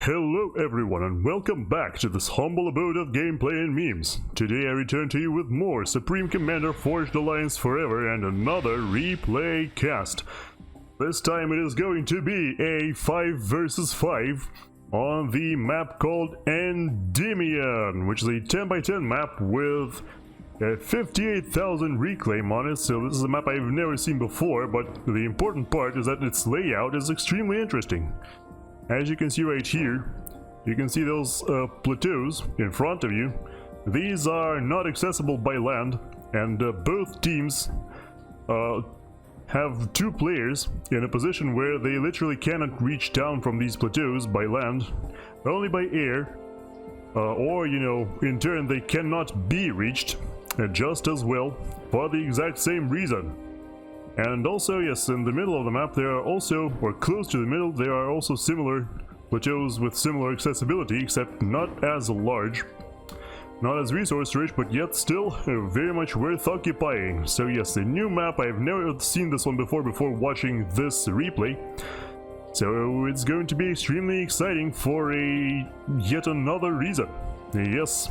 Hello everyone and welcome back to this humble abode of gameplay and memes. Today I return to you with more Supreme Commander Forged Alliance Forever and another replay cast. This time it is going to be a 5 versus 5 on the map called Endymion, which is a 10x10 map with 58,000 reclaim on it, so this is a map I've never seen before, but the important part is that its layout is extremely interesting. As you can see right here, you can see those plateaus in front of you. These are not accessible by land, and both teams have two players in a position where they literally cannot reach down from these plateaus by land, only by air, or, you know, in turn they cannot be reached just as well for the exact same reason. And also, yes, in the middle of the map there are also, or close to the middle, there are also similar plateaus with similar accessibility, except not as large, not as resource rich, but yet still very much worth occupying. So yes, a new map. I've never seen this one before watching this replay, so it's going to be extremely exciting for yet another reason. Yes.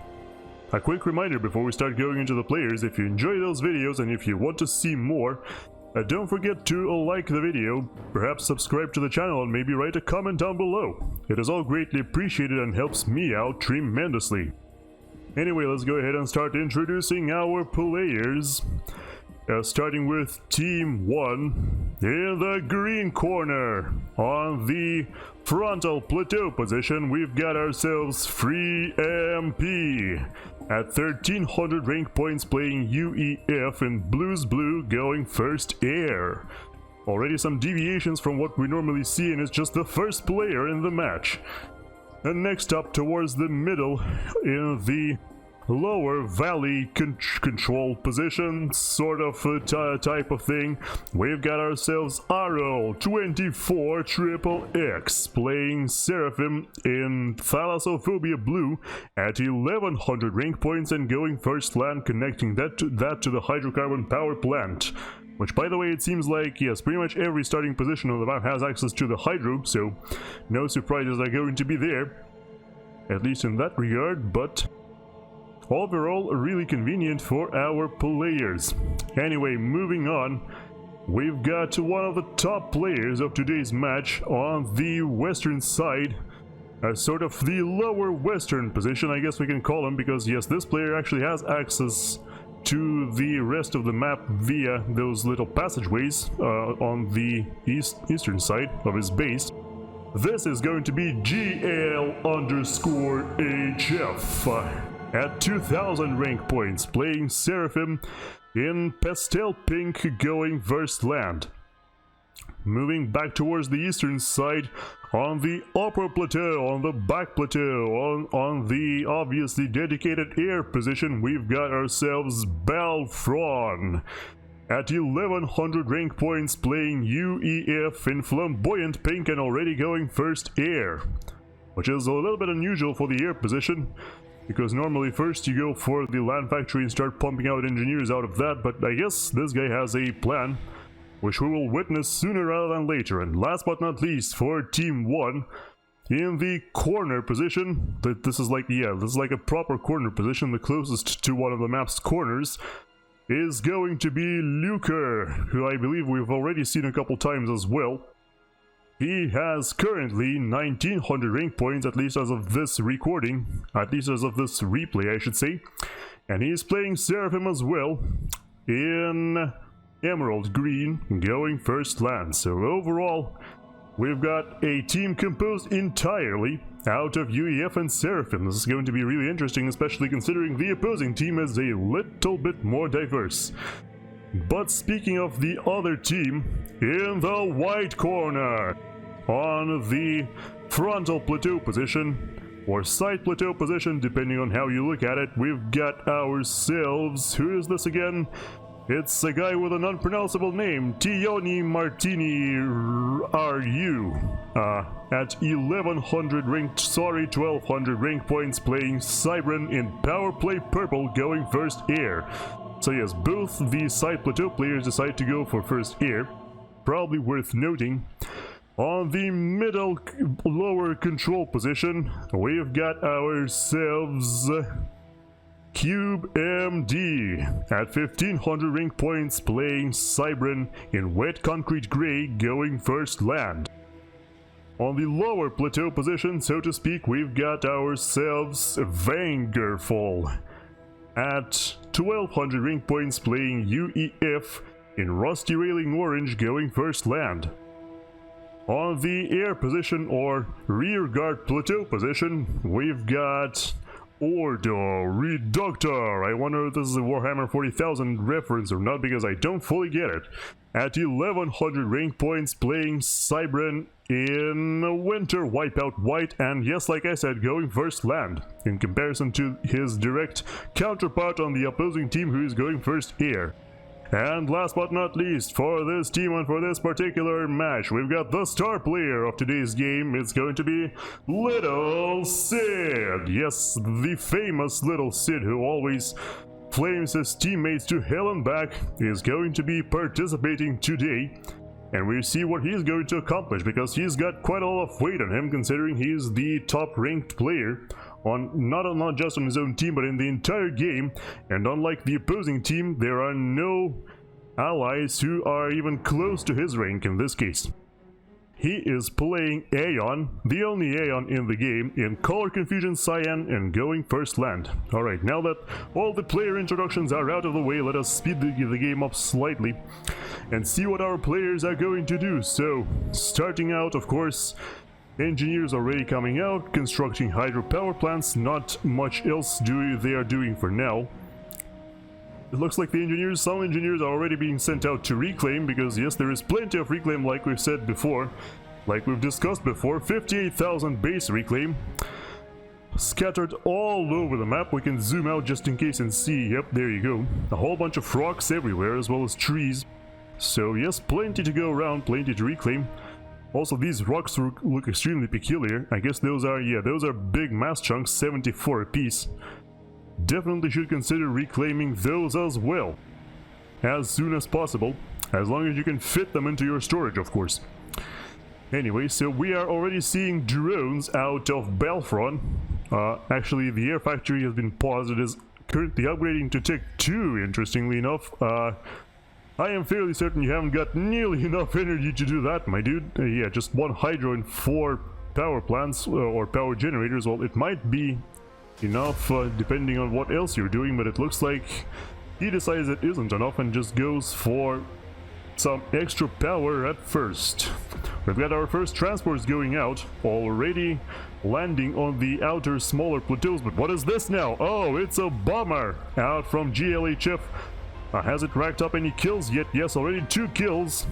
A quick reminder before we start going into the players: if you enjoy those videos and if you want to see more, don't forget to like the video, perhaps subscribe to the channel, and maybe write a comment down below. It is all greatly appreciated and helps me out tremendously. Anyway, let's go ahead and start introducing our players. Starting with Team 1 in the green corner. On the frontal plateau position, we've got ourselves freemp. At 1300 rank points, playing UEF in blues blue, going first air. Already some deviations from what we normally see, and it's just the first player in the match. And next up, towards the middle, in the lower valley control position, sort of type of thing, we've got ourselves RO24XXX playing Seraphim in Thalassophobia blue at 1100 rank points and going first land, connecting that to the hydrocarbon power plant. Which, by the way, it seems like, yes, pretty much every starting position on the map has access to the hydro, so no surprises are going to be there, at least in that regard, but overall, really convenient for our players. Anyway, moving on, we've got one of the top players of today's match on the western side, sort of the lower western position, I guess we can call him, because yes, this player actually has access to the rest of the map via those little passageways on the eastern side of his base. This is going to be GL_HF. At 2000 rank points, playing Seraphim in pastel pink, going first land. Moving back towards the eastern side, on the upper plateau, on the back plateau, on the obviously dedicated air position, we've got ourselves Balfron. At 1100 rank points, playing UEF in flamboyant pink and already going first air. Which is a little bit unusual for the air position, because normally first you go for the land factory and start pumping out engineers out of that, but I guess this guy has a plan, which we will witness sooner rather than later. And last but not least, for Team 1, in the corner position, this is like a proper corner position, the closest to one of the map's corners, is going to be Lyuker, who I believe we've already seen a couple times as well. He has currently 1900 rank points, at least as of this recording, at least as of this replay I should say, and he is playing Seraphim as well in emerald green, going first land. So overall, we've got a team composed entirely out of UEF and Seraphim. This is going to be really interesting, especially considering the opposing team is a little bit more diverse. But speaking of the other team, in the white corner, on the frontal plateau position, or side plateau position, depending on how you look at it, we've got ourselves, who is this again? It's a guy with an unpronounceable name, TihioniMartiniRU, at 1200 rank points, playing Cybran in power play purple, going first air. So yes, both the side plateau players decide to go for first air. Probably worth noting On the middle lower control position, we've got ourselves CubeMD at 1500 rank points, playing Cybran in wet concrete gray, going first land. On the lower plateau position, so to speak, we've got ourselves Vangerful at 1200 rank points, playing UEF in rusty railing orange, going first land. On the air position or rear guard plateau position, we've got OrdoReductor. I wonder if this is a Warhammer 40,000 reference or not, because I don't fully get it. At 1100 rank points, playing Cybran in winter wipeout white, and yes, like I said, going first land, in comparison to his direct counterpart on the opposing team, who is going first air. And last but not least, for this team and for this particular match, we've got the star player of today's game. It's going to be lilSid. Yes, the famous lilSid, who always flames his teammates to hell and back, is going to be participating today. And we'll see what he's going to accomplish, because he's got quite a lot of weight on him, considering he's the top ranked player on not just on his own team, but in the entire game. And unlike the opposing team, there are no allies who are even close to his rank in this case. He is playing Aeon, the only Aeon in the game, in Color Confusion Cyan and going first land. Alright, now that all the player introductions are out of the way, let us speed the game up slightly and see what our players are going to do. So, starting out, of course, engineers already coming out, constructing hydropower plants. Not much else they are doing for now. It looks like some engineers are already being sent out to reclaim, because yes, there is plenty of reclaim, like we've said before, like we've discussed before. 58,000 base reclaim scattered all over the map. We can zoom out just in case and see. Yep, there you go. A whole bunch of rocks everywhere, as well as trees. So yes, plenty to go around, plenty to reclaim. Also, these rocks look extremely peculiar. I guess those are big mass chunks, 74 apiece. Definitely should consider reclaiming those as well, as soon as possible, as long as you can fit them into your storage, of course. Anyway, so we are already seeing drones out of Balfron. Actually, the air factory has been paused. It is currently upgrading to Tech 2, interestingly enough. I am fairly certain you haven't got nearly enough energy to do that, my dude. Yeah, just one hydro and 4 power plants or power generators. Well, it might be enough depending on what else you're doing, but it looks like he decides it isn't enough and just goes for some extra power at first. We've got our first transports going out, already landing on the outer smaller plateaus. But what is this now? Oh, it's a bomber out from GLHF. Has it racked up any kills yet? Yes, already 2 kills.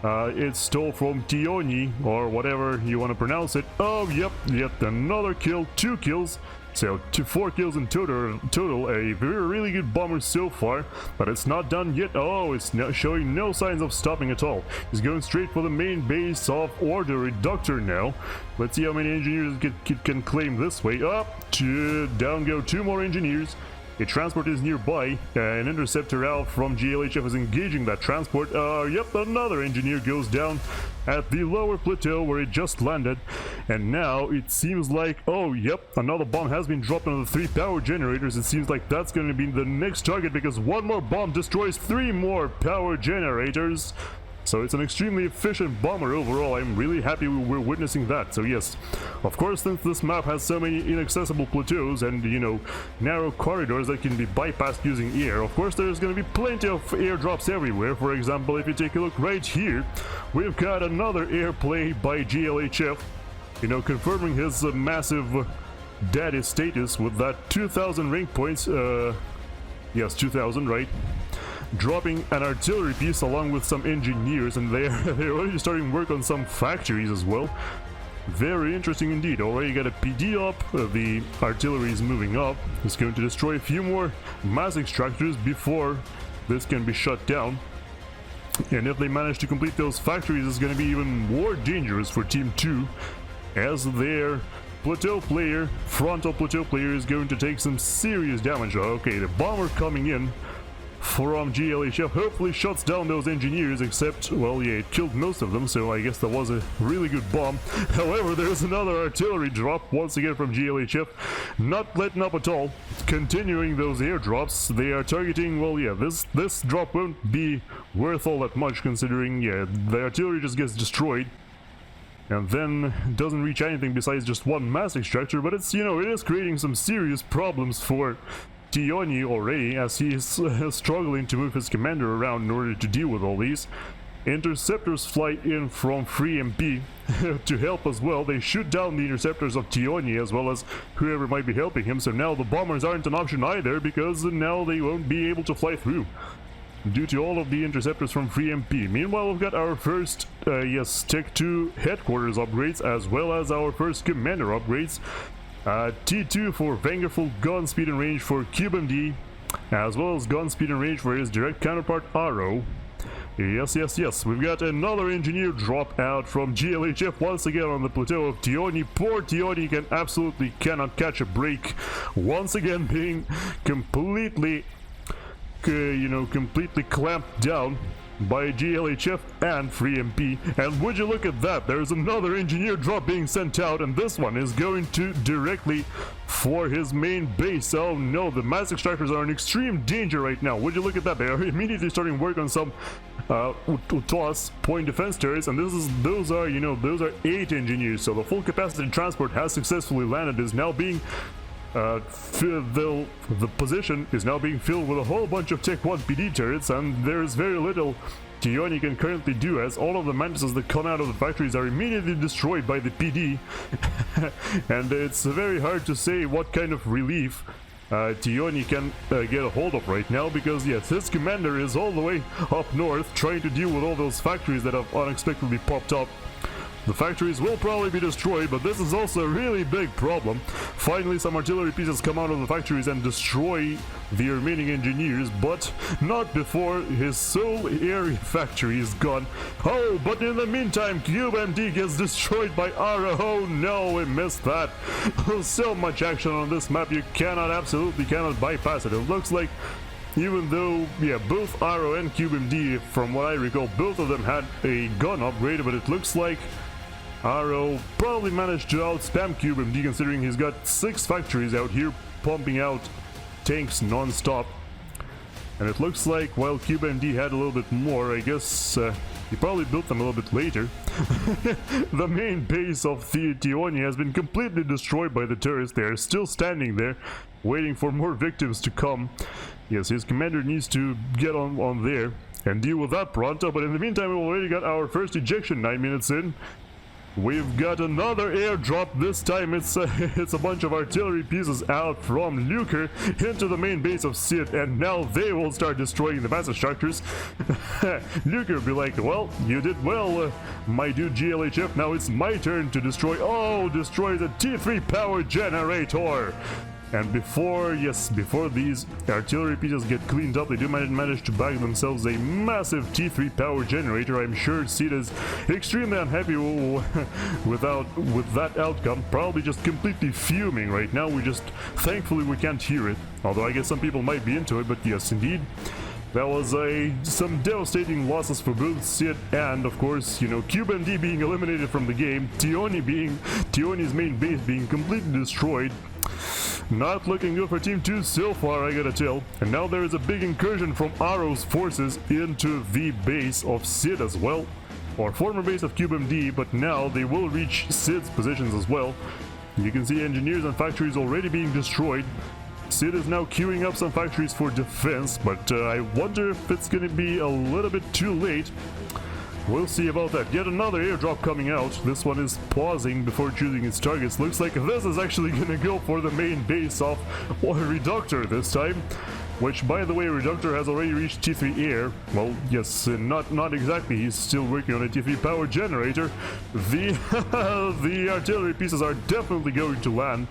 It stole from Tihioni, or whatever you want to pronounce it. Oh, yep, yet another kill, 2 kills. So 4 kills in total. A really good bomber so far, but it's not done yet. Oh, it's showing no signs of stopping at all. He's going straight for the main base of OrdoReductor now. Let's see how many engineers can claim this way. Up to down go 2 more engineers. A transport is nearby. An interceptor out from GLHF is engaging that transport. Yep, another engineer goes down at the lower plateau where it just landed. And now it seems like, oh, yep, another bomb has been dropped on the 3 power generators. It seems like that's going to be the next target, because 1 more bomb destroys 3 more power generators. So it's an extremely efficient bomber overall. I'm really happy we're witnessing that. So yes, of course, since this map has so many inaccessible plateaus and, you know, narrow corridors that can be bypassed using air, of course there's going to be plenty of airdrops everywhere. For example, if you take a look right here, we've got another airplay by GLHF, you know, confirming his massive daddy status with that 2,000 rank points. Yes, 2,000, right? Dropping an artillery piece along with some engineers, and they're already starting work on some factories as well. Very interesting indeed. Already got a PD up, the artillery is moving up. It's going to destroy a few more mass extractors before this can be shut down. And if they manage to complete those factories, it's going to be even more dangerous for Team 2, as their plateau player, frontal plateau player, is going to take some serious damage. Okay, the bomber coming in from GLHF hopefully shuts down those engineers, except, well, yeah, it killed most of them, so I guess that was a really good bomb. However, there's another artillery drop once again from GLHF, not letting up at all, continuing those airdrops. They are targeting, well, yeah, this drop won't be worth all that much, considering, yeah, the artillery just gets destroyed and then doesn't reach anything besides just one mass extractor, but it's, you know, it is creating some serious problems for Tihionii already, as he is struggling to move his commander around in order to deal with all these. Interceptors fly in from freemp to help as well. They shoot down the interceptors of Tihionii as well as whoever might be helping him, so now the bombers aren't an option either, because now they won't be able to fly through due to all of the interceptors from freemp. Meanwhile, we've got our first, Tech 2 headquarters upgrades, as well as our first commander upgrades. T2 for Vangerful, gun speed and range for CubeMD, as well as gun speed and range for his direct counterpart Aro. Yes, we've got another engineer drop out from GLHF once again on the plateau of Tihionii. Poor Tihionii cannot catch a break, once again being completely completely clamped down by GLHF and freemp. And would you look at that, there's another engineer drop being sent out, and this one is going to directly for his main base. Oh no, the mass extractors are in extreme danger right now. Would you look at that, they are immediately starting work on some toss point defense turrets, and those are 8 engineers, so the full capacity transport has successfully landed, is now being the position is now being filled with a whole bunch of Tech 1 PD turrets, and there is very little Tihionii can currently do, as all of the mantises that come out of the factories are immediately destroyed by the PD. And it's very hard to say what kind of relief Tihionii can get a hold of right now, because yes, his commander is all the way up north trying to deal with all those factories that have unexpectedly popped up. The factories will probably be destroyed, but this is also a really big problem. Finally, some artillery pieces come out of the factories and destroy the remaining engineers, but not before his sole area factory is gone. Oh, but in the meantime, CubeMD gets destroyed by Aro. Oh no, we missed that. So much action on this map, you absolutely cannot bypass it. It looks like, even though, yeah, both Aro and CubeMD, from what I recall, both of them had a gun upgrade, but it looks like Aro probably managed to outspam CubeMD, considering he's got 6 factories out here pumping out tanks non-stop. And it looks like while CubeMD had a little bit more, I guess he probably built them a little bit later. The main base of Tihionii has been completely destroyed by the turrets. They are still standing there, waiting for more victims to come. Yes, his commander needs to get on there and deal with that pronto, but in the meantime, we've already got our first ejection 9 minutes in. We've got another airdrop. This time it's a bunch of artillery pieces out from Lyuker into the main base of Sid, and now they will start destroying the mass structures. Lyuker will be like, well, you did well, my dude GLHF, now it's my turn to destroy. Oh, destroy the T3 power generator. And before these artillery pieces get cleaned up, they do manage to bag themselves a massive T3 power generator. I'm sure Sid is extremely unhappy with that outcome, probably just completely fuming right now. Thankfully we can't hear it, although I guess some people might be into it, but yes, indeed. That was some devastating losses for both Sid and, of course, CubeMD being eliminated from the game, Tihonii's main base being completely destroyed. Not looking good for Team 2 so far, I gotta tell. And now there is a big incursion from Aro's forces into the base of Sid as well, or former base of CubeMD, but now they will reach Sid's positions as well. You can see engineers and factories already being destroyed. Sid is now queuing up some factories for defense, but I wonder if it's gonna be a little bit too late. We'll see about that. Yet another airdrop coming out. This one is pausing before choosing its targets. Looks like this is actually gonna go for the main base of OrdoReductor this time. Which, by the way, Reductor has already reached T3 air. Well, yes, not exactly. He's still working on a T3 power generator. The artillery pieces are definitely going to land.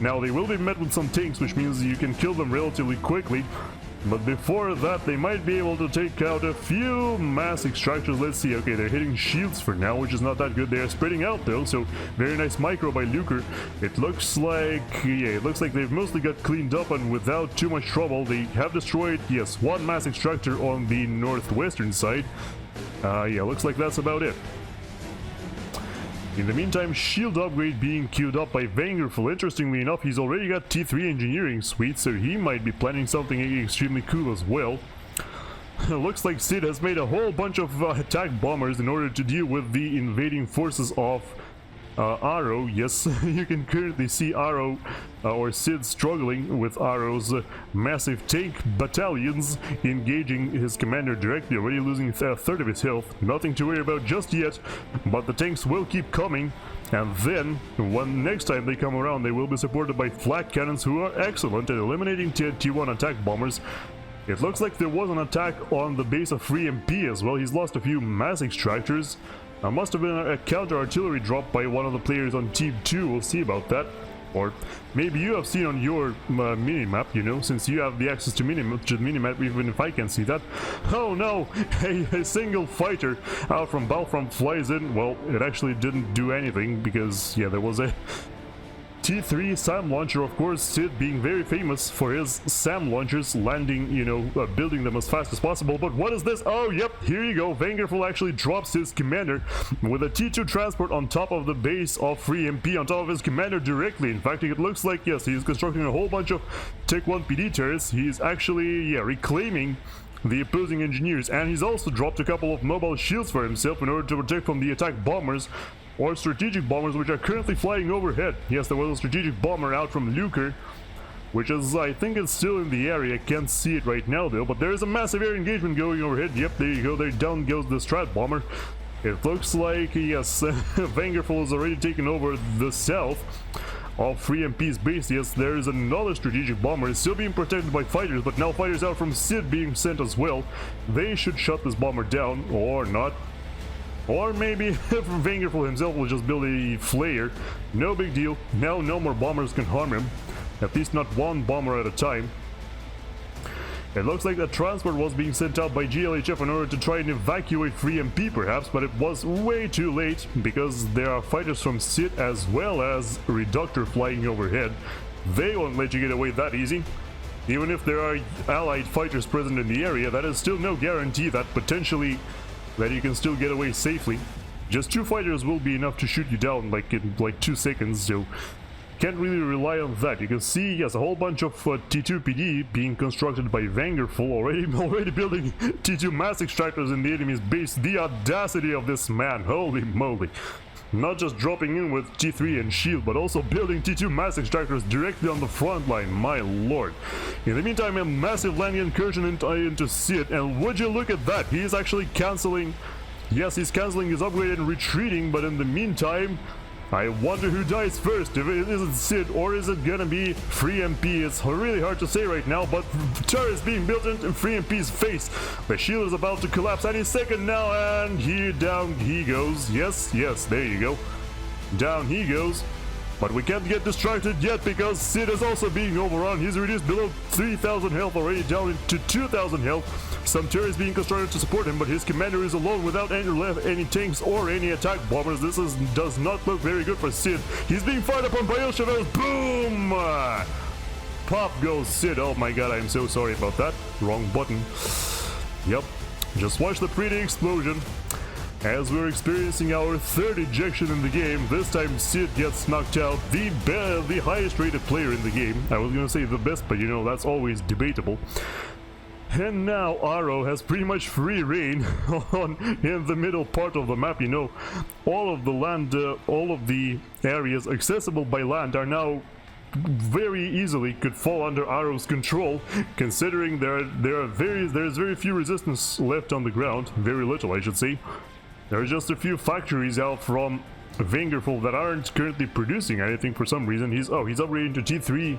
Now, they will be met with some tanks, which means you can kill them relatively quickly. But before that, they might be able to take out a few mass extractors. Let's see. Okay, they're hitting shields for now, which is not that good. They are spreading out though, so very nice micro by Lyuker. It looks like, yeah, it looks like they've mostly got cleaned up and without too much trouble. They have destroyed, yes, one mass extractor on the northwestern side. Yeah, looks like that's about it. In the meantime, shield upgrade being queued up by Vangerful. Interestingly enough, he's already got T3 engineering suite, so he might be planning something extremely cool as well. Looks like Sid has made a whole bunch of attack bombers in order to deal with the invading forces of Arrow. Yes, you can currently see Arrow or Sid struggling with Arrow's massive tank battalions engaging his commander directly, already losing a third of his health. Nothing to worry about just yet, but the tanks will keep coming, and then when next time they come around, they will be supported by flak cannons, who are excellent at eliminating T1 attack bombers. It looks like there was an attack on the base of FreeMp as well. He's lost a few mass extractors. Must have been a counter-artillery drop by one of the players on Team 2, we'll see about that. Or maybe you have seen on your minimap, you know, since you have the access to minimap, even if I can't see that. Oh no! A single fighter out from Balfron flies in. Well, it actually didn't do anything because, yeah, there was a T3 SAM launcher, of course, Sid being very famous for his SAM launchers, landing, you know, building them as fast as possible. But what is this? Oh, yep, here you go. Vangerful actually drops his commander with a T2 transport on top of the base of FreeMp, on top of his commander directly. In fact, it looks like, yes, he's constructing a whole bunch of Tech 1 PD turrets. He's actually, yeah, reclaiming the opposing engineers, and he's also dropped a couple of mobile shields for himself in order to protect from the attack bombers or strategic bombers, which are currently flying overhead. Yes, there was a strategic bomber out from Lyuker, which is, I think it's still in the area. I can't see it right now though, but there is a massive air engagement going overhead. Yep, there you go, there down goes the strat bomber. It looks like, yes, Vangerful has already taken over the south of FreeMp's base. Yes, there is another strategic bomber. It's still being protected by fighters, but now fighters out from Sid being sent as well. They should shut this bomber down, or not. Or maybe Vangerful himself will just build a flare. No big deal. Now no more bombers can harm him. At least not one bomber at a time. It looks like that transport was being sent out by GLHF in order to try and evacuate FreeMp perhaps, but it was way too late because there are fighters from Sid as well as Reductor flying overhead. They won't let you get away that easy. Even if there are allied fighters present in the area, that is still no guarantee that potentially that you can still get away safely. Just 2 fighters will be enough to shoot you down like in like 2 seconds, so can't really rely on that. You can see, yes, a whole bunch of T2 PD being constructed by Vangerful, already building T2 mass extractors in the enemy's base. The audacity of this man, holy moly. Not just dropping in with T3 and shield, but also building T2 mass extractors directly on the front line, my lord. In the meantime, a massive landing incursion into Sid, and would you look at that, he is actually cancelling, yes, he's cancelling his upgrade and retreating, but in the meantime, I wonder who dies first, if it isn't Sid, or is it gonna be FreeMp? It's really hard to say right now, but turret is being built into FreeMp's face. The shield is about to collapse any second now, and down he goes. Yes, there you go. Down he goes. But we can't get distracted yet because Sid is also being overrun. He's reduced below 3,000 health, already down into 2,000 health. Some turrets being constructed to support him, but his commander is alone without any tanks or any attack bombers. This does not look very good for Sid. He's being fired upon by Ilshavels. Boom! Pop goes Sid. Oh my god, I'm so sorry about that. Wrong button. Yep. Just watch the pretty explosion. As we're experiencing our 3rd ejection in the game, this time Sid gets knocked out, the highest rated player in the game. I was gonna say the best, but you know, that's always debatable. And now Arrow has pretty much free reign in the middle part of the map. You know, all of the land, all of the areas accessible by land are now very easily could fall under Arrow's control, considering there's very few resistance left on the ground. Very little, I should say. There are just a few factories out from Vangerful that aren't currently producing anything for some reason. He's upgrading to T3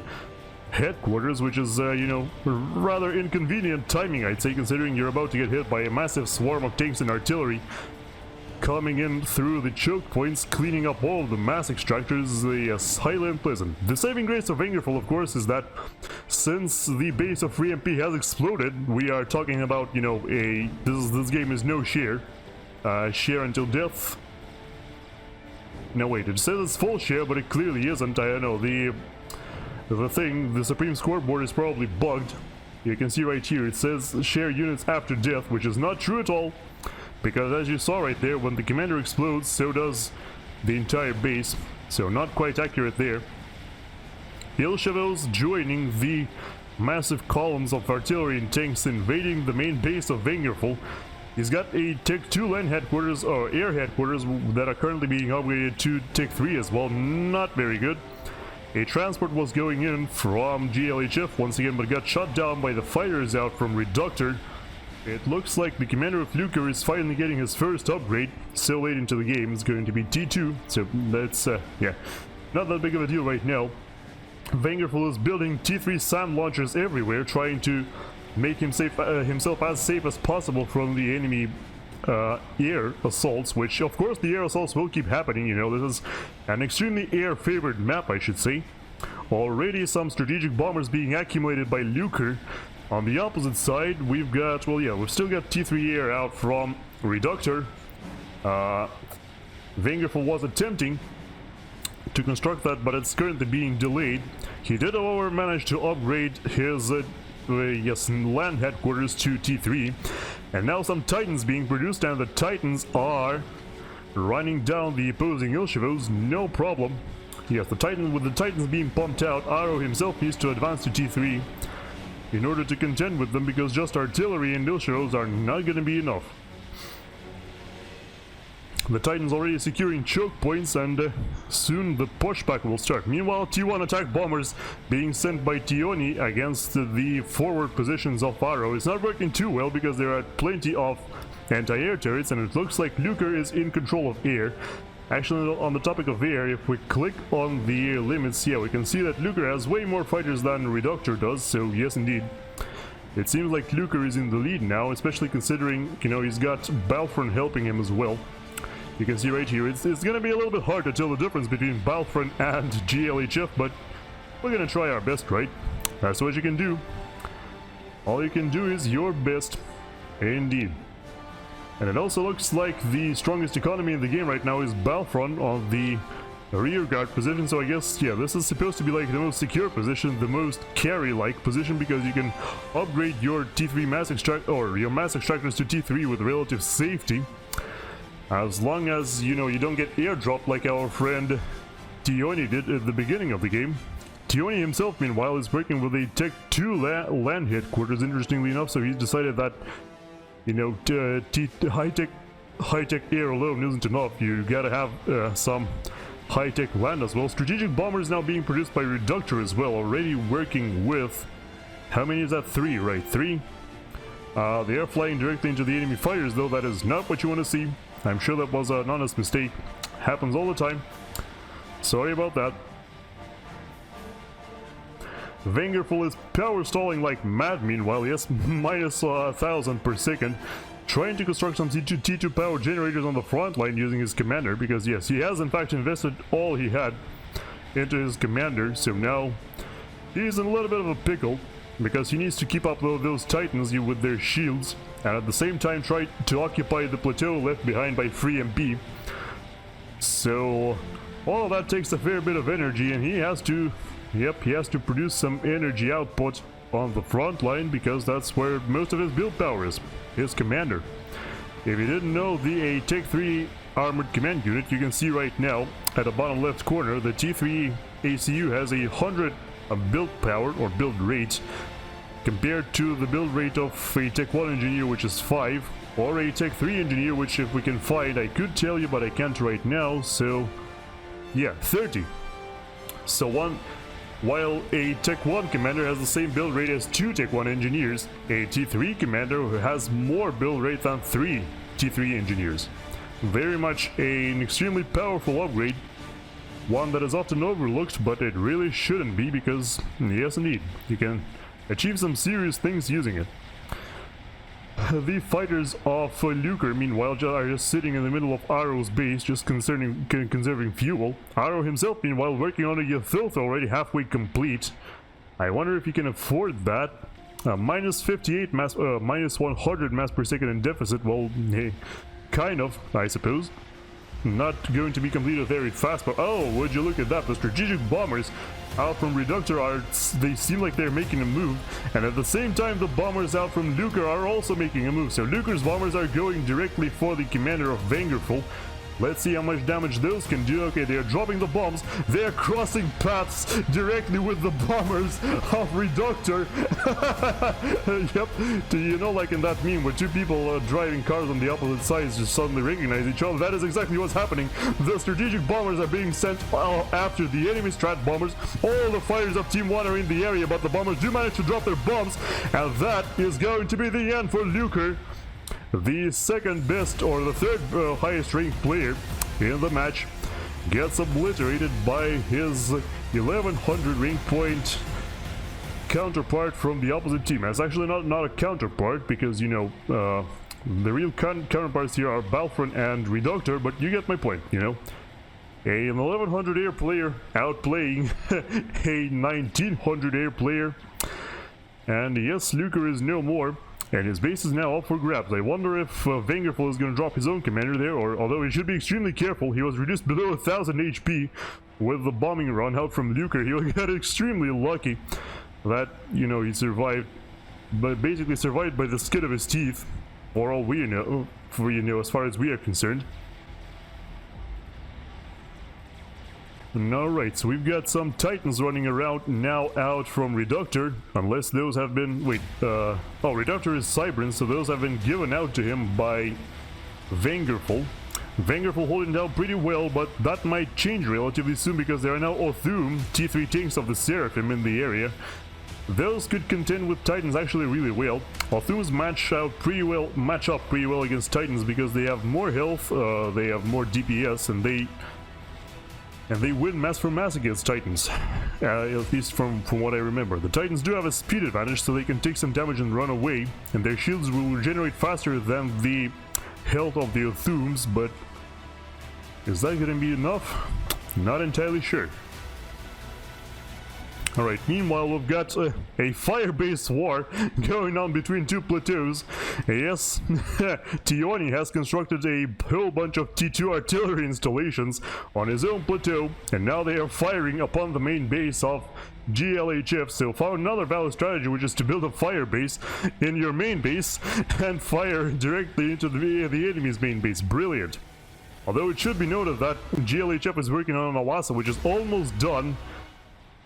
headquarters, which is, you know, rather inconvenient timing, I'd say, considering you're about to get hit by a massive swarm of tanks and artillery coming in through the choke points, cleaning up all of the mass extractors is highly unpleasant. The saving grace of Vangerful, of course, is that since the base of FreeMp has exploded, we are talking about, you know, this game is no share. Share until death. No, wait, it says it's full share, but it clearly isn't. I don't know, the Supreme scoreboard is probably bugged. You can see right here, it says share units after death, which is not true at all. Because as you saw right there, when the commander explodes, so does the entire base. So not quite accurate there. lilSidlil joining the massive columns of artillery and tanks invading the main base of Vangerful. He's got a Tech 2 land headquarters, or air headquarters, that are currently being upgraded to Tech 3 as well. Not very good. A transport was going in from GLHF once again, but got shot down by the fighters out from Reductor. It looks like the commander of Lyuker is finally getting his first upgrade. So late into the game, it's going to be T2, so that's, yeah, not that big of a deal right now. Vangerful is building T3 SAM launchers everywhere, trying to make himself as safe as possible from the enemy air assaults, which of course the air assaults will keep happening. You know, this is an extremely air-favored map, I should say. Already some strategic bombers being accumulated by Lyuker. On the opposite side, we've got, well, yeah, we've still got T3 air out from Reductor. Vangerful was attempting to construct that, but it's currently being delayed. He did, however, manage to upgrade his land headquarters to T3, and now some Titans being produced, and the Titans are running down the opposing lilSidlil, no problem. Yes, with the Titans being pumped out, Aro himself needs to advance to T3 in order to contend with them, because just artillery and lilSidlil are not going to be enough. The Titans already securing choke points, and soon the pushback will start. Meanwhile, T1 attack bombers being sent by Tihioni against the forward positions of Aro. It's not working too well because there are plenty of anti-air turrets, and it looks like Lyuker is in control of air. Actually, on the topic of air, if we click on the air limits, yeah, we can see that Lyuker has way more fighters than Reductor does, so yes indeed. It seems like Lyuker is in the lead now, especially considering, you know, he's got Balfron helping him as well. You can see right here, it's gonna be a little bit hard to tell the difference between Balfron and GLHF, but we're gonna try our best, right? That's what you can do. All you can do is your best, indeed. And it also looks like the strongest economy in the game right now is Balfron on the rear guard position, so I guess, yeah, this is supposed to be like the most secure position, the most carry-like position, because you can upgrade your T3 mass extract, or your mass extractors to T3 with relative safety. As long as, you know, you don't get airdropped like our friend Tihioni did at the beginning of the game. Tihioni himself, meanwhile, is working with a Tech 2 land headquarters, interestingly enough, so he's decided that, you know, high-tech air alone isn't enough. You gotta have some high-tech land as well. Strategic bombers now being produced by Reductor as well, already working with, how many is that? 3, right? 3? They are flying directly into the enemy fighters, though. That is not what you want to see. I'm sure that was an honest mistake. Happens all the time. Sorry about that. Vangerful is power stalling like mad, meanwhile, yes, minus 1,000 per second. Trying to construct some T2 power generators on the front line using his commander, because yes, he has in fact invested all he had into his commander, so now he's in a little bit of a pickle, because he needs to keep up those Titans with their shields, and at the same time try to occupy the plateau left behind by freemp. So all of that takes a fair bit of energy, and he has to, he has to produce some energy output on the front line, because that's where most of his build power is, his commander. If you didn't know, the Tech 3 armored command unit, you can see right now at the bottom left corner, the T3 ACU has 100 build power or build rate, compared to the build rate of a Tech 1 engineer, which is 5, or a Tech 3 engineer, which if we can find, I could tell you, but I can't right now, so yeah, 30. So while a Tech 1 commander has the same build rate as 2 Tech 1 engineers, a T3 commander has more build rate than 3 T3 engineers. Very much an extremely powerful upgrade, one that is often overlooked, but it really shouldn't be, because yes indeed, you can achieve some serious things using it. The fighters of Lyuker, meanwhile, are just sitting in the middle of Aro's base, just conserving fuel. Aro himself, meanwhile, working on a filth already halfway complete. I wonder if he can afford that. Minus 58 mass, minus 100 mass per second in deficit. Well, hey, kind of, I suppose. Not going to be completed very fast, but oh, would you look at that? The strategic bombers out from Reductor they seem like they're making a move, and at the same time the bombers out from Lyuker are also making a move. So Lyuker's bombers are going directly for the commander of Vangerful. Let's see how much damage those can do. Okay, they're dropping the bombs. They're crossing paths directly with the bombers of Reductor. Yep, you know, like in that meme where two people driving cars on the opposite sides just suddenly recognize each other. That is exactly what's happening. The strategic bombers are being sent after the enemy strat bombers. All the fighters of Team 1 are in the area, but the bombers do manage to drop their bombs, and that is going to be the end for Lyuker. The second best, or the third highest ranked player in the match, gets obliterated by his 1100 rank point counterpart from the opposite team. It's actually not a counterpart, because, you know, the real counterparts here are Balfron and Reductor, but you get my point, you know. An 1100 air player outplaying a 1900 air player. And yes, Lyuker is no more. And his base is now up for grabs. I wonder if Vangerful is going to drop his own commander there, or although he should be extremely careful, he was reduced below 1000 HP with the bombing run out from Lyuker. He got extremely lucky that, you know, he survived, but basically survived by the skin of his teeth, for all we know, as far as we are concerned. Alright, so we've got some Titans running around now out from Reductor, unless those have been... wait, oh, Reductor is Cybran, so those have been given out to him by Vangerful. Vangerful holding down pretty well, but that might change relatively soon because there are now Othum, T3 tanks of the Seraphim in the area. Those could contend with Titans actually really well. Othum's match up pretty well against Titans because they have more health, they have more DPS, and they win mass for mass against Titans, at least from what I remember. The Titans do have a speed advantage, so they can take some damage and run away, and their shields will regenerate faster than the health of the Othums, but is that going to be enough? Not entirely sure. Alright, meanwhile we've got a fire-based war going on between two plateaus. Yes, Tihioni has constructed a whole bunch of T2 artillery installations on his own plateau, and now they are firing upon the main base of GLHF. So found another valid strategy, which is to build a fire base in your main base and fire directly into the enemy's main base. Brilliant. Although it should be noted that GLHF is working on an Awasa, which is almost done.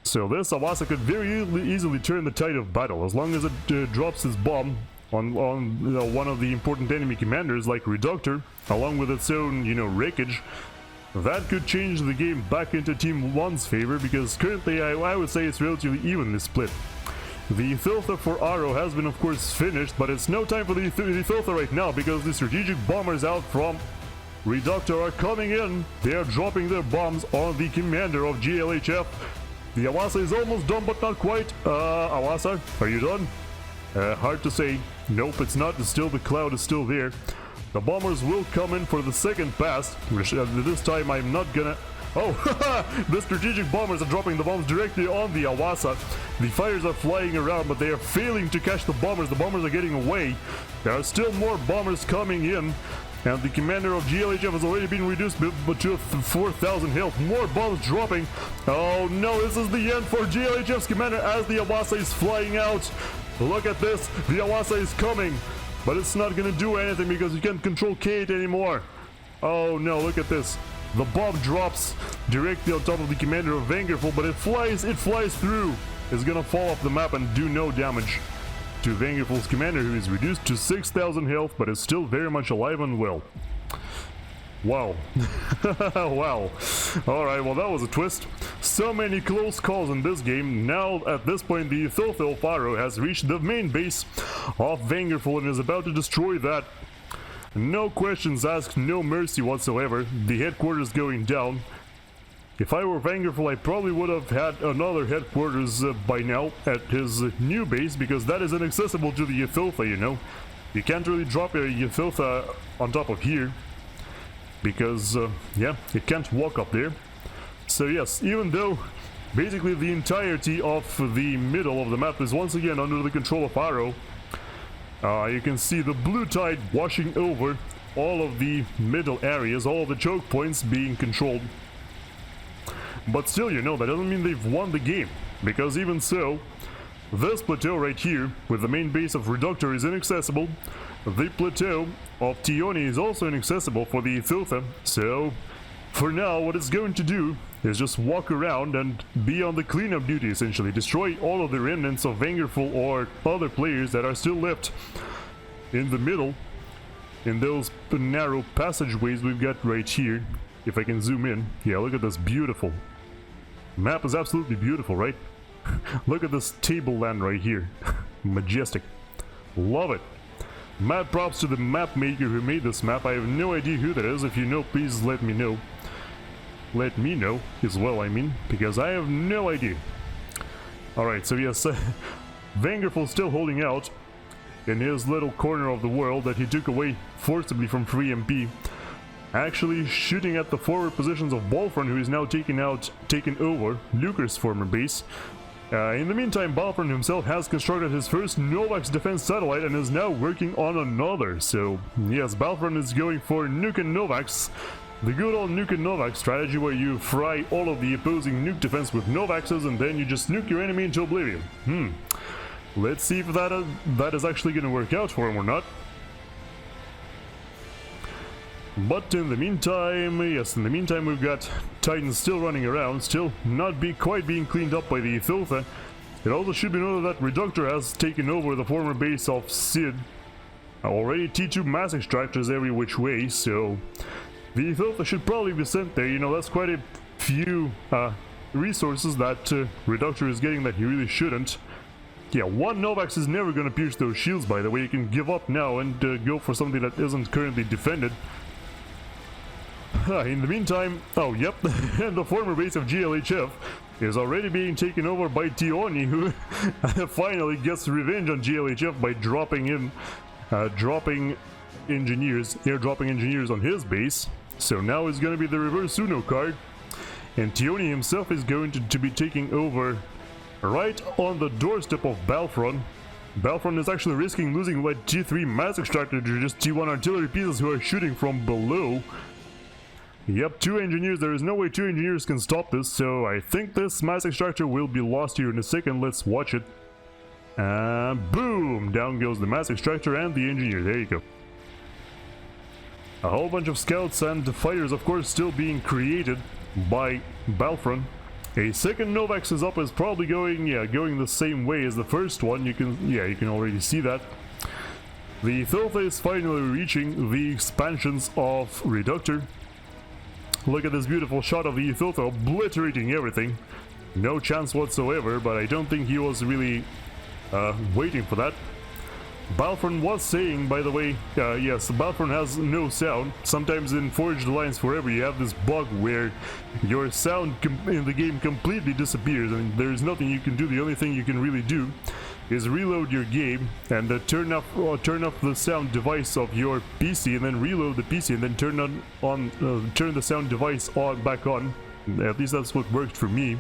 So this Awasa could very easily turn the tide of battle, as long as it drops its bomb on one of the important enemy commanders like Reductor, along with its own, you know, wreckage. That could change the game back into Team 1's favor, because currently I would say it's relatively evenly split. The filter for Aro has been of course finished, but it's no time for the filter right now, because the strategic bombers out from Reductor are coming in. They are dropping their bombs on the commander of GLHF. The Awasa is almost done, but not quite. Awasa, are you done? Hard to say. Nope, it's not. It's still, the cloud is still there. The bombers will come in for the second pass. This time I'm not gonna... oh, the strategic bombers are dropping the bombs directly on the Awasa. The fires are flying around, but they are failing to catch the bombers. The bombers are getting away. There are still more bombers coming in. And the commander of GLHF has already been reduced to 4,000 health. More bombs dropping. Oh no, this is the end for GLHF's commander as the Awasa is flying out. Look at this. The Awasa is coming. But it's not going to do anything because you can't control Kate anymore. Oh no, look at this. The bomb drops directly on top of the commander of Vangerful, but it flies through. It's going to fall off the map and do no damage to Vangerful's commander, who is reduced to 6,000 health, but is still very much alive and well. Wow. Wow. Alright, well that was a twist. So many close calls in this game. Now, at this point, the Thilthil Pharaoh has reached the main base of Vangerful and is about to destroy that. No questions asked, no mercy whatsoever. The headquarters going down. If I were Vangerful, I probably would have had another headquarters by now at his new base, because that is inaccessible to the Ethiltha, you know. You can't really drop a Ythiltha on top of here, because, yeah, it can't walk up there. So yes, even though basically the entirety of the middle of the map is once again under the control of Arrow, you can see the blue tide washing over all of the middle areas, all of the choke points being controlled. But still, you know, that doesn't mean they've won the game, because even so, this plateau right here, with the main base of Reductor, is inaccessible. The plateau of Tihioni is also inaccessible for the Ythiltha, so for now what it's going to do is just walk around and be on the cleanup duty, essentially. Destroy all of the remnants of Vangerful or other players that are still left in the middle, in those narrow passageways we've got right here. If I can zoom in, yeah, look at this beautiful map. Is absolutely beautiful, right? Look at this tableland right here. Majestic. Love it. Mad props to the map maker who made this map. I have no idea who that is. If you know, please let me know. Let me know as well, I mean, because I have no idea. Alright, so yes, Vangerful still holding out in his little corner of the world that he took away forcibly from freemp. Actually shooting at the forward positions of Balfron, who is now taken over Lyuker's former base. In the meantime, Balfron himself has constructed his first Novax defense satellite and is now working on another. So yes, Balfron is going for nuke and Novax. The good old nuke and Novax strategy, where you fry all of the opposing nuke defense with Novaxes and then you just nuke your enemy into oblivion. Let's see if that is actually going to work out for him or not. But in the meantime, yes, in the meantime we've got Titans still running around, still not quite being cleaned up by the Ythiltha. It also should be noted that Reductor has taken over the former base of Sid. Already T2 mass extractors every which way, so the Ythiltha should probably be sent there. You know, that's quite a few resources that Reductor is getting that he really shouldn't. Yeah, one Novax is never going to pierce those shields, by the way. You can give up now and go for something that isn't currently defended. In the meantime, oh yep, and the former base of GLHF is already being taken over by Tihioni, who finally gets revenge on GLHF by airdropping engineers on his base. So now it's going to be the reverse Uno card, and Tihioni himself is going to be taking over right on the doorstep of Balfron. Balfron is actually risking losing like T3 mass extractor to just T1 artillery pieces who are shooting from below. Yep, 2 engineers. There is no way 2 engineers can stop this, so I think this mass extractor will be lost here in a second. Let's watch it. Boom! Down goes the mass extractor and the engineer. There you go. A whole bunch of scouts and fighters, of course, still being created by Balfron. A second Novax is up, is probably going the same way as the first one. You can already see that. The Ythiltha is finally reaching the expansions of Reductor. Look at this beautiful shot of the Ythiltha obliterating everything. No chance whatsoever, but I don't think he was really waiting for that. Balfron was saying, by the way, yes, Balfron has no sound. Sometimes in Forged Alliance Forever you have this bug where your sound in the game completely disappears and there's nothing you can do. The only thing you can really do is reload your game and turn up the sound device of your PC, and then reload the PC and then turn the sound device back on. At least that's what worked for me.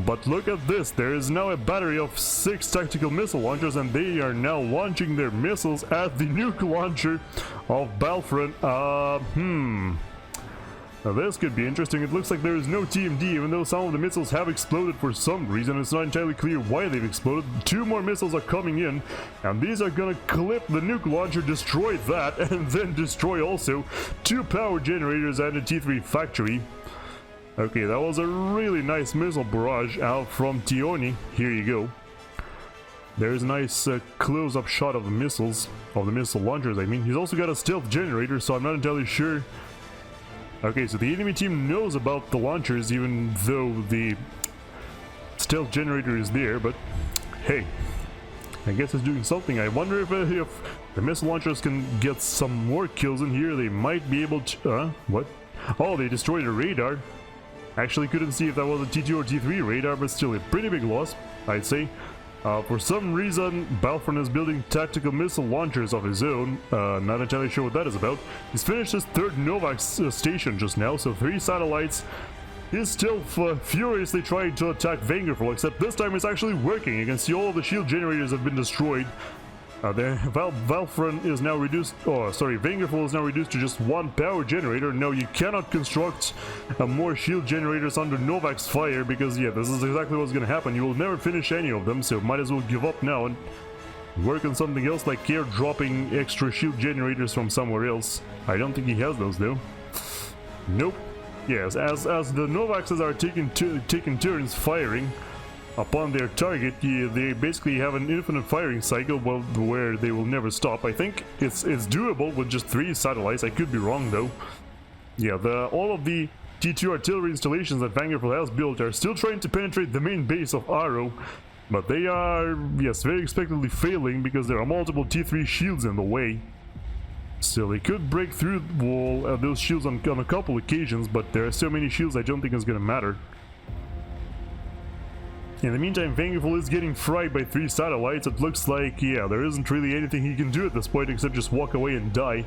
But look at this, there is now a battery of 6 tactical missile launchers, and they are now launching their missiles at the nuke launcher of Balfron. Now this could be interesting. It looks like there is no TMD, even though some of the missiles have exploded for some reason. It's not entirely clear why they've exploded. 2 more missiles are coming in, and these are gonna clip the nuke launcher, destroy that, and then destroy also 2 power generators and a T3 factory. Okay, that was a really nice missile barrage out from Tihioni. Here you go. There's a nice close-up shot of the missiles, of the missile launchers, I mean. He's also got a stealth generator, so I'm not entirely sure. Okay, so the enemy team knows about the launchers, even though the stealth generator is there, but hey, I guess it's doing something. I wonder if the missile launchers can get some more kills in here. They might be able to... what? Oh, they destroyed a radar. Actually couldn't see if that was a T2 or T3 radar, but still a pretty big loss, I'd say. For some reason, Balfron is building tactical missile launchers of his own. Not entirely sure what that is about. He's finished his third Novax station just now, so 3 satellites. He's still furiously trying to attack Vangerful, except this time it's actually working. You can see all the shield generators have been destroyed. Balfron is now reduced, Vangerful is now reduced to just 1 power generator. No, you cannot construct more shield generators under Novak's fire, because yeah, this is exactly what's gonna happen. You will never finish any of them, so might as well give up now and work on something else, like airdropping extra shield generators from somewhere else. I don't think he has those though. Nope. Yes, as the Novaxes are taking turns firing upon their target, they basically have an infinite firing cycle, well, where they will never stop. I think it's doable with just 3 satellites. I could be wrong though. Yeah, all of the T2 artillery installations that Vangerful has built are still trying to penetrate the main base of Arrow, but they are, yes, very expectedly failing because there are multiple T3 shields in the way. Still, they could break through those shields on a couple occasions, but there are so many shields I don't think it's gonna matter. In the meantime, Vangerful is getting fried by 3 satellites. It looks like, yeah, there isn't really anything he can do at this point except just walk away and die.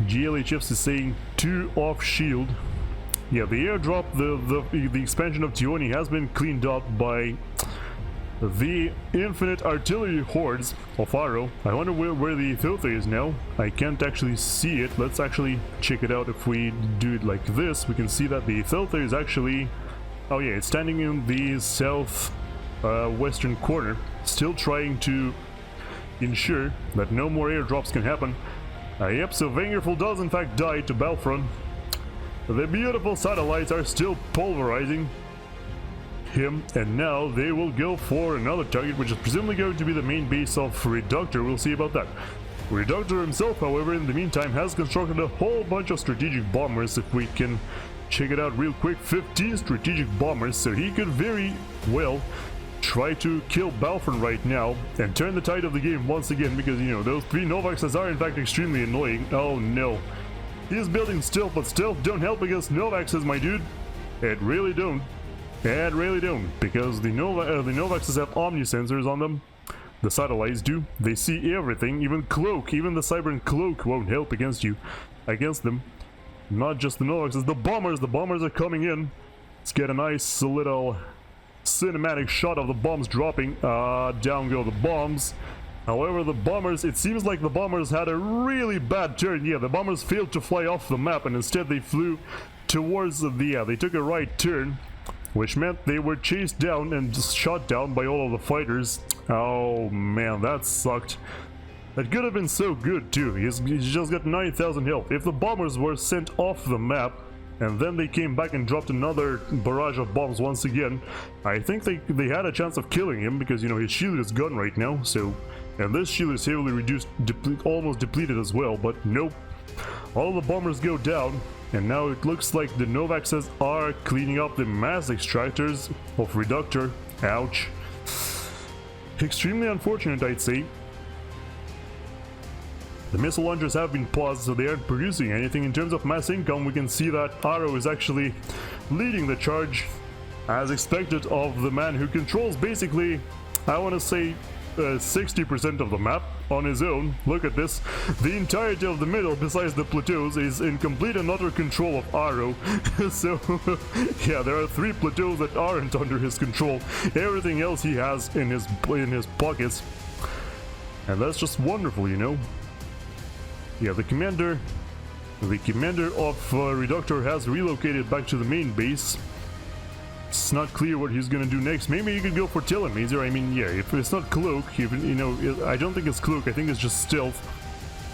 GLHFs is saying 2 off shield. Yeah, the airdrop, the expansion of Tihioni has been cleaned up by the infinite artillery hordes of Arrow. I wonder where the filter is now. I can't actually see it. Let's actually check it out. If we do it like this, we can see that the filter is actually... Oh yeah, it's standing in the south western corner, still trying to ensure that no more airdrops can happen. Yep, so Vangerful does in fact die to Balfron. The beautiful satellites are still pulverizing him, and now they will go for another target, which is presumably going to be the main base of OrdoReductor. We'll see about that. OrdoReductor himself, however, in the meantime has constructed a whole bunch of strategic bombers. If we can check it out real quick, 15 strategic bombers, so he could very well try to kill Balfron right now and turn the tide of the game once again, because, you know, those 3 Novaxes are in fact extremely annoying. Oh no. He's building stealth, but stealth don't help against Novaxes, my dude. It really don't. It really don't, because the Novaxes have omnisensors on them. The satellites do. They see everything, even cloak, even the Cybran cloak won't help against them. Not just the Novaxes, the bombers are coming in. Let's get a nice little cinematic shot of the bombs dropping. Down go the bombs. However, the bombers, it seems like the bombers had a really bad turn. Yeah, the bombers failed to fly off the map, and instead they flew towards they took a right turn, which meant they were chased down and shot down by all of the fighters. Oh man, that sucked. That could have been so good too. He's just got 9,000 health. If the bombers were sent off the map and then they came back and dropped another barrage of bombs once again, I think they had a chance of killing him, because, you know, his shield is gone right now. So, and this shield is heavily reduced, almost depleted as well. But nope, all the bombers go down, and now it looks like the Novaxes are cleaning up the mass extractors of OrdoReductor. Ouch. Extremely unfortunate, I'd say. The missile launchers have been paused, so they aren't producing anything. In terms of mass income, we can see that Arrow is actually leading the charge, as expected, of the man who controls basically, I want to say, 60% of the map on his own. Look at this. The entirety of the middle, besides the plateaus, is in complete and utter control of Arrow. So, yeah, there are 3 plateaus that aren't under his control. Everything else he has in his pockets. And that's just wonderful, you know. Yeah, the commander of OrdoReductor has relocated back to the main base. It's not clear what he's gonna do next. Maybe he could go for Telemaser. I mean, yeah, if it's not cloak, you know, I don't think it's cloak. I think it's just stealth.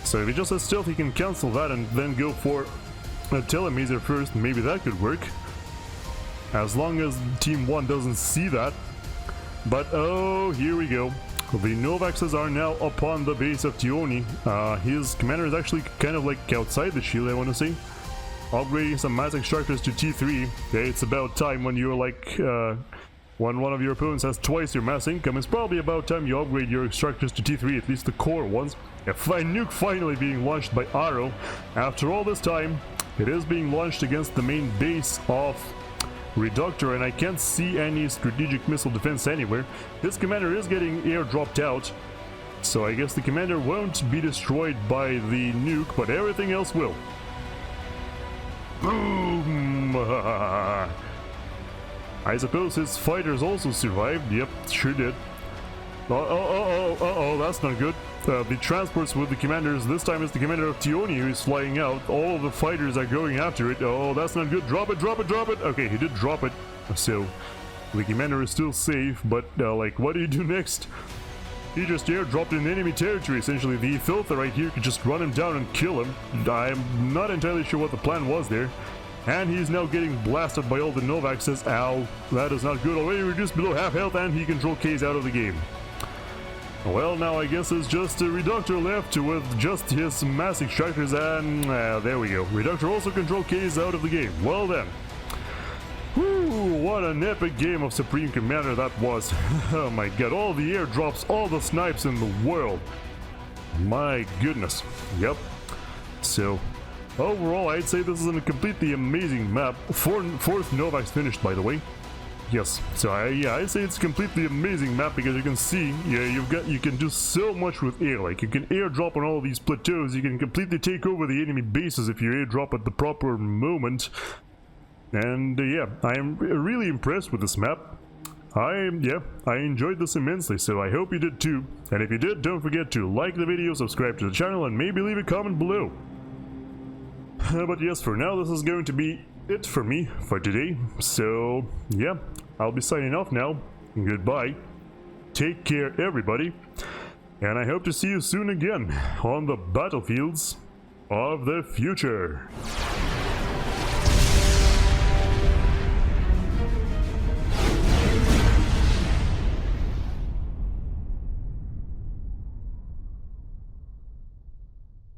So if he just has stealth, he can cancel that and then go for a Telemaser first. Maybe that could work, as long as Team 1 doesn't see that. But oh, here we go. The Novaxes are now upon the base of Tihioni. His commander is actually kind of like outside the shield, I want to say. Upgrading some mass extractors to T3. Yeah, it's about time when you're like... when one of your opponents has twice your mass income, it's probably about time you upgrade your extractors to T3, at least the core ones. A nuke finally being launched by Arrow. After all this time, it is being launched against the main base of OrdoReductor, and I can't see any strategic missile defense anywhere. His commander is getting airdropped out, so I guess the commander won't be destroyed by the nuke, but everything else will. Boom! I suppose his fighters also survived. Yep, sure did. That's not good. The transports with the commanders, this time it's the commander of TihioniMartiniRU who is flying out. All of the fighters are going after it. Oh, that's not good. Drop it, drop it, drop it! Okay, he did drop it. So, the commander is still safe, but like, what do you do next? He just airdropped in enemy territory, essentially. The filter right here could just run him down and kill him. I'm not entirely sure what the plan was there. And he's now getting blasted by all the Novaxes. Ow, that is not good. Already reduced below half health, and he control K's out of the game. Well, now I guess it's just a Reductor left with just his mass extractors, and there we go. Reductor also control K's out of the game. Well then. Whew, what an epic game of Supreme Commander that was. Oh my god, all the airdrops, all the snipes in the world. My goodness. Yep. So, overall, I'd say this is a completely amazing map. Fourth Novax finished, by the way. Yes, so I'd say it's a completely amazing map because you can see, you can do so much with air. Like, you can airdrop on all of these plateaus, you can completely take over the enemy bases if you airdrop at the proper moment. And yeah, I am really impressed with this map. I enjoyed this immensely, so I hope you did too. And if you did, don't forget to like the video, subscribe to the channel, and maybe leave a comment below. But yes, for now, this is going to be it for me for today. So yeah, I'll be signing off now. Goodbye. Take care, everybody. And I hope to see you soon again on the battlefields of the future.